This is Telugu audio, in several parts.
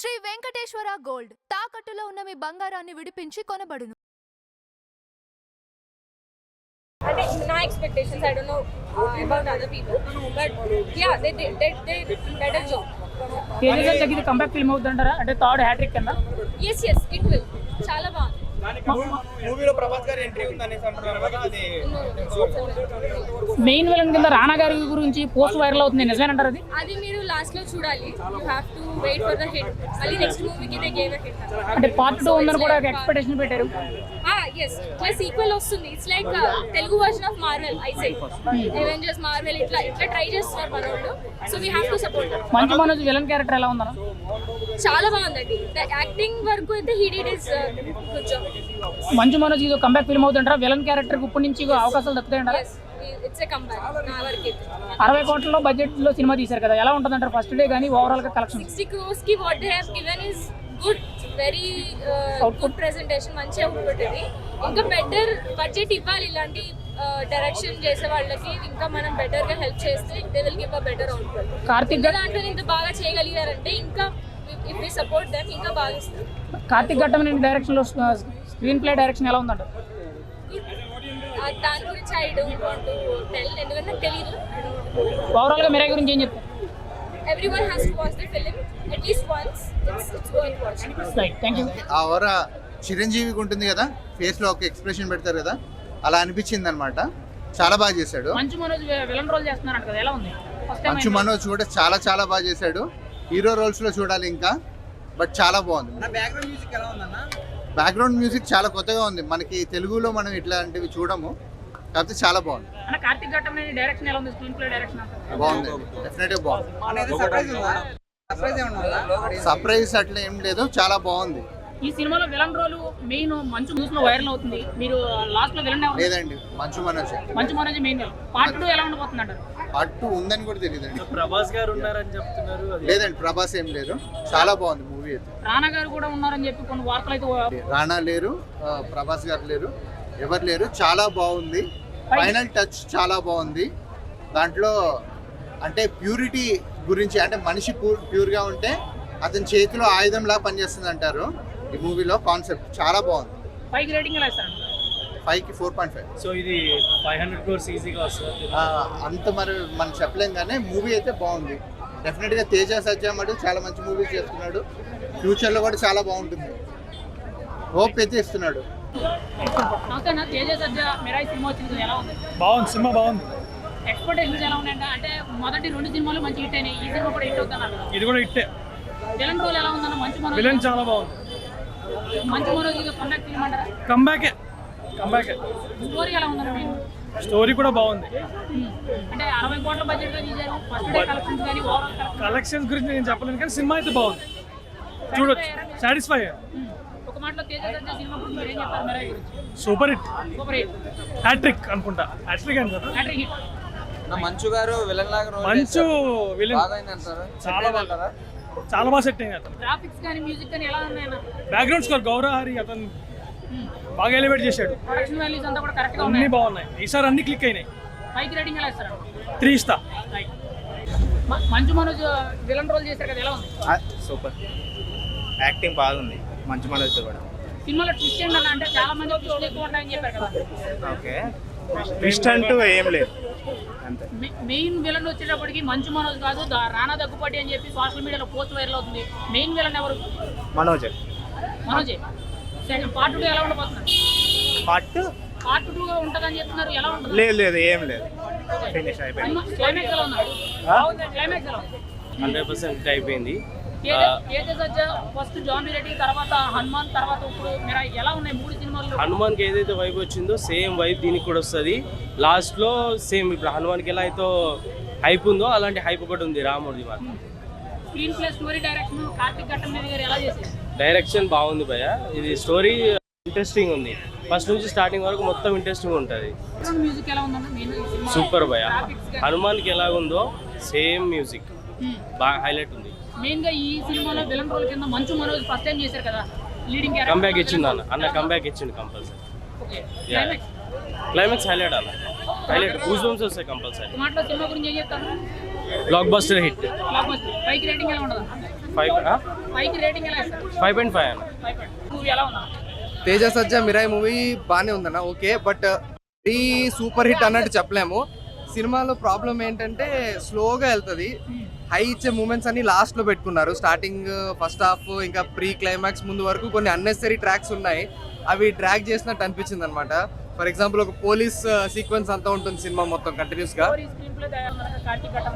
శ్రీ వెంకటేశ్వర గోల్డ్ తాకట్టులో ఉన్న మీ బంగారాన్ని విడిపించి కొనబడును. అంటే నా expectations I don't know about other people but yeah they did better job. Teja దగ్గర కంబ్యాక్ ఫిల్మ్ అవుతుంటారా అంటే థర్డ్ హ్యాట్రిక్ కింద? yes it will చాలా బాగుంది. మూవీలో ప్రభాస్ గారి ఎంట్రీ ఉందనేసి అంటున్నారు కదా, అది మెయిన్ విలన్ కింద రానా గారి గురించి పోస్ట్ వైరల్ అవుతుంది, నిజమేనంటారు అది? అది మీరు లాస్ట్ లో చూడాలి. You have to wait for the hit. మళ్ళీ నెక్స్ట్ మూవీకి దే గేవ్ ఎ హిట్ అంటే పార్ట్ 2 ఉందని కూడా ఎక్స్పెక్టేషన్ పెట్టారు. yes ప్లస్ ఈక్వల్ వస్తుంది. It's like Telugu version of Marvel I say Avengers Marvel ఇట్లా ట్రై చేస్తున్నారు మనోళ్ళు. So we have to support. Manchu Manoj villain character ఎలా ఉందన్న? చాలా బాగుందండి. ద యాక్టింగ్ వరకు అయితే హి did his good job. Manchu Manoj ఇది కంబ్యాక్ ఫిల్మ్ అవుతుంటారా? విలన్ క్యారెక్టర్ కి ఇప్పటి నుంచి అవకాశాలు దక్కుతాయంటారా? It's a comeback. నా వరకు 60 కోట్లలో బడ్జెట్ లో సినిమా తీశారు కదా, ఎలా ఉంటుందంటారు ఫస్ట్ డే కానీ ఓవరాల్ గా కలెక్షన్? 60 crores కి what they have given is good, very good presentation, మంచి అవుట్పుట్ ఇది. ఇంకా బెటర్ బడ్జెట్ ఇవ్వాలి ఇలాంటి డైరెక్షన్ చేసే వాళ్ళకి. ఇంకా మనం బెటర్ గా హెల్ప్ చేస్తే they will give a better output. Karthik దాంట్లో ఇంత బాగా చేయగలిగారంటే ఇంకా ఇఫ్ వి సపోర్ట్ దెమ్ ఇంకా బాగా ఇస్తారు. కార్తిక్ ఘట్టమనేని డైరెక్షన్ లో స్క్రీన్ ప్లే డైరెక్షన్ ఎలా ఉందంటారు? దాని గురించి I don't want to tell, ఎందుకంటే నాకు తెలియదు. ఓవరాల్ గా మిరాయి గురించి ఏం చెప్తారు? Everyone has to watch the film at least once. It's worth watching. Right, thank you. ఆ వర చిరంజీవికి ఉంటుంది కదా, ఫేస్ లో ఒక ఎక్స్ప్రెషన్ పెడతారు కదా, అలా అనిపించింది అనమాట. చాలా బాగా చేశాడు. మంచు మనోజ్ విలన్ రోల్ చేస్తున్నారంట కదా, ఎలా ఉంది? మంచు మనోజ్ కూడా చాలా బాగా చేశాడు. హీరో రోల్స్ లో చూడాలి ఇంకా, బట్ చాలా బాగుంది. బ్యాక్గ్రౌండ్ మ్యూజిక్ ఎలా ఉందన్న? బ్యాక్గ్రౌండ్ మ్యూజిక్ చాలా కొత్తగా ఉంది, మనకి తెలుగులో మనం ఇట్లాంటివి చూడము, కాకపోతే చాలా బాగుంది. అన్న కార్తిక్ ఘట్టమనేని డైరెక్షన్ ఎలా ఉంది? స్క్రీన్ ప్లే డైరెక్షన్ బాగుంది, డెఫినెట్ గా బాగుంది. సర్ప్రైజ్ సర్ప్రైజ్ అట్లా ఏం లేదు, చాలా బాగుంది. ఈ సినిమాలో విలన్ రోల్ మెయిన్ మంచు న్యూస్ లో వైరల్ అవుతుంది. మీరు లాస్ట్ లో విలన్ లేదండి, Manchu Manoj. Manchu Manoj main villain. Part 2 ఎలా ఉండబోతుంది అంటారు? పార్ట్ 2 ఉందని కూడా తెలియదండి. ప్రభాస్ గారు ఉన్నారని చెప్తున్నారు. లేదండి, ప్రభాస్ ఏం లేదు. చాలా బాగుంది మూవీ అయితే. రానా గారు కూడా ఉన్నారని చెప్పి కొన్ని వార్తలు అయితే. రానా లేరు, ప్రభాస్ గారు లేరు, ఎవరు లేరు. చాలా బాగుంది. ఫైనల్ టచ్ చాలా బాగుంది. దాంట్లో అంటే ప్యూరిటీ గురించి, అంటే మనిషి ప్యూర్గా ఉంటే అతని చేతిలో ఆయుధంలా పనిచేస్తుంది అంటారు. ఈ మూవీలో కాన్సెప్ట్ చాలా బాగుంది. 5 రేటింగ్ ఎలా ఇస్తారు? 5కి 4.5. సో ఇది 500 crores ఈజీగా వస్తుంది. అంత మరి మనం చెప్పలేం, కానీ మూవీ అయితే బాగుంది. డెఫినెట్గా తేజ సజ్జా మటు చాలా మంచి మూవీస్ చేస్తున్నాడు. ఫ్యూచర్లో కూడా చాలా బాగుంటుంది. హోప్ అయితే ఇస్తున్నాడు. నమస్తే, తేజ సజ్జా మిరాయి సినిమా వచ్చింది, ఎలా ఉంది? బాగుంది, సినిమా బాగుంది. ఎక్స్పెక్టేషన్స్ ఎలా ఉన్నాయంటే, అంటే మొదటి 2 సినిమాలు మంచి హిట్ అయినాయి, ఈ సినిమా కూడా హిట్ అవుతున్నారు. ఇది కూడా ఇట్టే. విలన్ రోల్ ఎలా ఉందన్న? మంచు మనోజ్ విలన్ చాలా బాగుంది. మంచు మనోజ్ కంబ్యాక్ ఫిల్మ్ అంటారా? కంబ్యాకే. స్టోరీ ఎలా ఉందన్న? మెయిన్ స్టోరీ కూడా బాగుంది. అంటే 60 కోట్ల బడ్జెట్ తో తీశారు. ఫస్ట్ డే కలెక్షన్స్ కానీ ఓవరాల్ కలెక్షన్స్ గురించి నేను చెప్పలేను, కానీ సినిమా అయితే బాగుంది. చూడొచ్చు, సాటిస్ఫై. ఒక మాటలో తేజ సజ్జా సినిమా గురించి మీరు ఏం చెప్తారు? మిరాయి గురించి super hit. Super hit, hat-trick అనుకుంటా. హ్యాట్రిక్ అంటారు. Hat-trick hit. మంచు గారు విలన్ లాగా మంచు విలన్ చాలా బాగా సెట్ అయింది. అతను గ్రాఫిక్స్ కానీ మ్యూజిక్ కానీ ఎలా ఉన్నాయన్న? బ్యాక్గ్రౌండ్ స్కోర్ గౌరవహారి అతను బాగా ఎలివేట్ చేశాడు. ప్రొడక్షన్ వాల్యూస్ అంతా కూడా కరెక్ట్ గా అన్ని ఉన్నాయి. బాగున్నాయి. ఈసారి అన్ని క్లిక్ అయినాయి. 5 రేటింగ్ ఎలా ఇస్తారు? 3 ఇస్తా. మంచు మనోజ్ విలన్ రోల్ చేశారు కదా, ఎలా ఉంది? సూపర్. యాక్టింగ్ బాగుంది మంచు మనోజ్ కూడా. సినిమాలో ట్విస్ట్ ఏంటన్నా అంటే చాలా మంది ట్విస్ట్ ఎక్కువ ఉంటాయని చెప్పారు కదా. ఓకే, ట్విస్ట్ అంటూ ఏం లేదు, అంతే. మెయిన్ విలన్ వచ్చేటప్పటికి మంచు మనోజ్ కాదు, రానా దగ్గుపాటి అని చెప్పి సోషల్ మీడియాలో పోస్ట్ వైరల్ అవుతుంది. మెయిన్ విలన్ ఎవరు? మనోజ్. మనోజే. సెకండ్ పార్ట్ 2 ఎలా ఉండబోతున్నారు? పార్ట్ 2 ఉంటుందని చెప్తున్నారు, ఎలా ఉంటుంది? లేదు ఏం లేదు, ఫినిష్ అయిపోయింది. క్లైమాక్స్ ఎలా ఉంది? క్లైమాక్స్ ఎలా ఉంది? 100% అయిపోయింది. తేజ సజ్జా ఫస్ట్ జాన్ రెడ్డి, తర్వాత హనుమాన్, తర్వాత ఇప్పుడు మీరు ఎలా ఉన్నాయి 3 సినిమాలు? హనుమాన్కి ఏదైతే వైబ్ వచ్చిందో సేమ్ వైబ్ దీనికి కూడా వస్తుంది. లాస్ట్లో సేమ్ ఇప్పుడు హనుమాన్కి ఎలా అయితే హైప్ ఉందో అలాంటి హైప్ కూడా ఉంది రాముడిది మాత్రం. Screen play, story direction Karthik Ghattamaneni గారు ఎలా చేశారు? డైరెక్షన్ బాగుంది భయ్య. ఇది స్టోరీ ఇంట్రెస్టింగ్ ఉంది. ఫస్ట్ నుంచి స్టార్టింగ్ వరకు మొత్తం ఇంట్రెస్టింగ్ ఉంటుంది. మ్యూజిక్ ఎలా ఉందన్న? సూపర్ భయ్య. హనుమాన్కి ఎలా ఉందో సేమ్ మ్యూజిక్ బాగా హైలైట్ ఉంది. మెయిన్ గా ఈ సినిమాలో విలన్ రోల్ కింద మంచు మనోజ్ ఫస్ట్ టైం చేశారు కదా, లీడింగ్ క్యారెక్టర్. కంబ్యాక్ ఇచ్చింది అన్న కంబ్యాక్ ఇచ్చింది కంపల్సరీ. క్లైమాక్స్ హైలైట్ అన్న, హైలైట్ గూస్ బంప్స్ వస్తాయి కంపల్సరీ. మాటలో సినిమా గురించి ఏం చెప్తారు? Block buster hit. 5 రేటింగ్ ఎలా ఉండదు? పైకి రేటింగ్ ఎలా ఇస్తారు 5.5 అన్న. మూవీ ఎలా ఉందా? తేజ సజ్జా మిరాయి మూవీ బాగానే ఉందన్న, ఓకే. బట్ ఈ సూపర్ హిట్ అన్నట్టు చెప్పలేము. సినిమాలో ప్రాబ్లం ఏంటంటే స్లోగా వెళ్తుంది. హై ఇచ్చే మూమెంట్స్ అన్ని లాస్ట్ లో పెట్టుకున్నారు. స్టార్టింగ్ ఫస్ట్ హాఫ్ ఇంకా ప్రీ క్లైమాక్స్ ముందు వరకు కొన్ని అన్నెసరీ ట్రాక్స్ ఉన్నాయి, అవి డ్రాగ్ చేసినట్టు అనిపించింది అనమాట. ఫర్ ఎగ్జాంపుల్ ఒక పోలీస్ సీక్వెన్స్ అంతా ఉంటుంది సినిమా మొత్తం కంటిన్యూస్ గా. స్క్రీన్ ప్లే కార్తీక్ ఘట్టం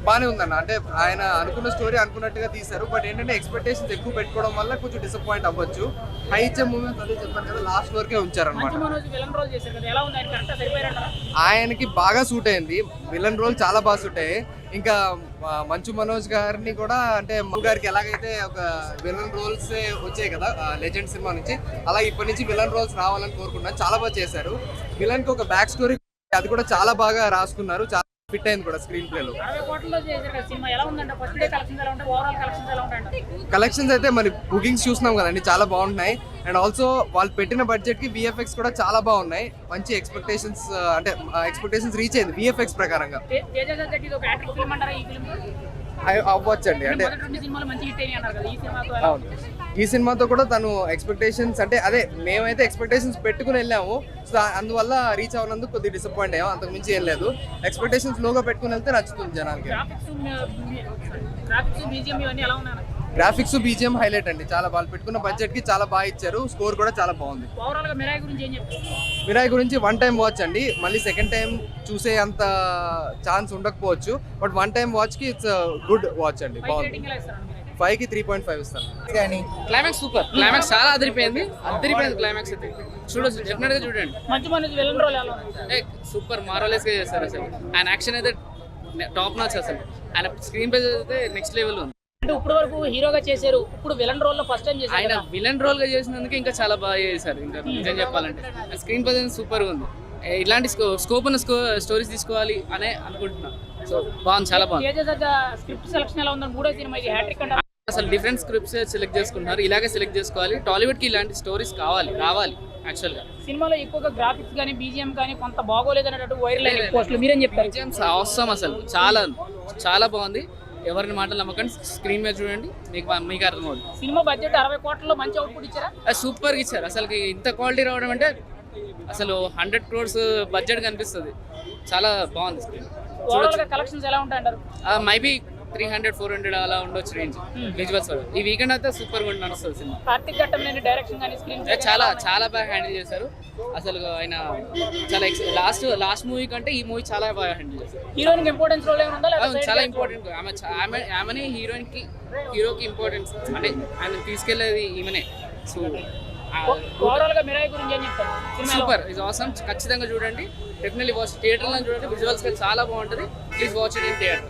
బాగానే ఉందన్న, అంటే ఆయన అనుకున్న స్టోరీ అనుకున్నట్టుగా తీశారు. బట్ ఏంటంటే ఎక్స్పెక్టేషన్స్ ఎక్కువ పెట్టుకోవడం వల్ల కొంచెం డిసప్పాయింట్ అవ్వచ్చు. హై ఇచ్చే మూమెంట్స్ అదే చెప్పాను కదా, లాస్ట్ వరకే ఉంచారనమాట. విలన్ రోల్ చేశారు కదా, ఎలా ఉంది? ఆయన కరెక్ట్ సరిపోయారంటారా? ఆయనకి బాగా సూట్ అయింది, విలన్ రోల్ చాలా బాగా సూట్ అయ్యాయి. ఇంకా మంచు మనోజ్ గారిని కూడా, అంటే మధు గారికి ఎలాగైతే ఒక విలన్ రోల్స్ వచ్చాయి కదా లెజెండ్ సినిమా నుంచి, అలా ఇప్పటి నుంచి విలన్ రోల్స్ రావాలని కోరుకుంటున్నాను. చాలా బాగా చేశారు. విలన్ కి ఒక బ్యాక్ స్టోరీ అది కూడా చాలా బాగా రాసుకున్నారు, చాలా ఫిట్ అయింది కూడా స్క్రీన్ ప్లే లో. 60 కోట్లలో చేశారు కదా సినిమా, ఎలా ఉందంటే ఫస్ట్ డే కలెక్షన్స్ ఎలా ఉంటాయి, ఓవరాల్ కలెక్షన్స్ ఎలా ఉంటాయంట? కలెక్షన్స్ అయితే మరి బుకింగ్స్ చూస్తున్నాం కదండి, చాలా బాగున్నాయి. అండ్ ఆల్సో వాళ్ళు పెట్టిన బడ్జెట్ కి విఎఫ్ఎక్స్ కూడా చాలా బాగున్నాయి. మంచి ఎక్స్పెక్టేషన్స్, అంటే ఎక్స్పెక్టేషన్స్ రీచ్ అయింది విఎఫ్ఎక్స్ ప్రకారంగా. తేజ సజ్జకి ఇది ఒక హ్యాట్రిక్ ఫిల్మ్ అంటారా ఈ ఫిల్మ్? అవ్వచ్చండి, అంటే మొదటి 2 సినిమాలు మంచి హిట్ అయినాయి అన్నారు కదా, ఈ సినిమాతో అవును. ఈ సినిమాతో కూడా తను ఎక్స్పెక్టేషన్స్, అంటే అదే మేమైతే ఎక్స్పెక్టేషన్స్ పెట్టుకుని వెళ్ళాము, సో అందువల్ల రీచ్ అవ్వనందుకు కొద్దిగా డిసప్పాయింట్ అయ్యాం, అంతకు మించి ఏం లేదు. ఎక్స్పెక్టేషన్స్ లోగా పెట్టుకుని వెళ్తే నచ్చుతుంది జనాలకి. గ్రాఫిక్స్ బీజిఎం ఇవన్నీ ఎలా ఉన్నాయి? గ్రాఫిక్స్ బీజిఎం హైలైట్ అండి, చాలా వాళ్ళు పెట్టుకున్న బడ్జెట్ కి చాలా బాగా ఇచ్చారు. స్కోర్ కూడా చాలా బాగుంది. ఓవరాల్ గా మిరాయి గురించి ఏం చెప్తారు? మిరాయి గురించి 1 టైం వాచ్ అండి, మళ్ళీ సెకండ్ టైం చూసే అంత ఛాన్స్ ఉండకపోవచ్చు. బట్ 1 టైం వాచ్ కి ఇట్స్ గుడ్ వాచ్ అండి, బాగుంది. రేటింగ్ ఎలా ఇస్తారు? 5 కి 3.5 ఇస్తాను. క్లైమాక్స్ సూపర్, క్లైమాక్స్ చాలా అదిరిపోయింది క్లైమాక్స్ అయితే చూడొచ్చు, డెఫినెట్ గా చూడండి. మంచి మనోజ్ విలన్ రోల్ ఎలా ఉంది? సూపర్ మార్వలెస్ గా చేస్తారు అసలు. ఆయన యాక్షన్ అయితే టాప్ నాచ్ అసలు. ఆయన స్క్రీన్ ప్లే అయితే నెక్స్ట్ లెవెల్ ఉంది. అంటే ఇప్పుడు వరకు హీరోగా చేశారు, ఇప్పుడు విలన్ రోల్ లో ఫస్ట్ టైం చేశారు ఆయన కదా. విలన్ రోల్ గా చేసినందుకు ఇంకా చాలా బాగా చేశారు. ఇంకా నిజం చెప్పాలంటే స్క్రీన్ ప్లే సూపర్ గా ఉంది. ఇలాంటి స్కోప్ ఉన్న స్టోరీస్ తీసుకోవాలి అనే అనుకుంటున్నా. సో బాగుంది, చాలా బాగుంది. తేజ సజ్జా స్క్రిప్ట్ సెలక్షన్ ఎలా ఉందని 3వ సినిమా ఇది హ్యాట్రిక్ అంటారా? అసలు డిఫరెంట్ స్క్రిప్ట్స్ సెలెక్ట్ చేసుకుంటున్నారు, ఇలాగే సెలెక్ట్ చేసుకోవాలి. టాలీవుడ్ కి ఇలాంటి స్టోరీస్ రావాలి యాక్చువల్ గా. సినిమాలో ఎక్కువగా గ్రాఫిక్స్ కానీ బీజిఎం కానీ కొంత బాగోలేదు అన్నట్టు వైరల్ అయిన పోస్టులు మీరేం చెప్తారు? అవసరం అసలు చాలా బాగుంది. ఎవరిని మాటలు నమ్మకండి, స్క్రీన్ మీద చూడండి, మీకు అర్థమవుతుంది. సినిమా బడ్జెట్ 60 కోట్లలో మంచి అవుట్పుట్ ఇచ్చారా? సూపర్ గా ఇచ్చారు. అసలు ఇంత క్వాలిటీ రావడం అంటే అసలు 100 crores బడ్జెట్ కనిపిస్తుంది. చాలా బాగుంది స్క్రీన్. ఓవరాల్ గా కలెక్షన్స్ ఎలా ఉంటాయంటారు? మైబీ 300-400 అలా ఉండొచ్చు రేంజ్ విజువల్స్. ఈ వీకెండ్ అయితే సూపర్ గా నడుస్తుంది సినిమా. కార్తీక్ ఘట్టం లేని డైరెక్షన్ కానీ స్క్రీన్ చాలా బాగా హ్యాండిల్ చేశారు. అసలు ఆయన చాలా లాస్ట్ మూవీ కంటే ఈ మూవీ చాలా బాగా హ్యాండిల్ చేశారు. హీరోయిన్ ఇంపార్టెన్స్ రోల్ ఏమైనా ఉందా? అవును, చాలా ఇంపార్టెంట్. ఆమెని హీరోకి ఇంపార్టెన్స్, అంటే ఆయన తీసుకెళ్లేది ఈమెనే. సో ఓవరాల్ గా మిరాయి గురించి ఏం చెప్తారు? Super, is awesome. ఖచ్చితంగా చూడండి, డెఫినెట్లీ వాచ్. థియేటర్లో చూడండి, విజువల్స్ గా చాలా బాగుంటుంది. Please watch it in theatre.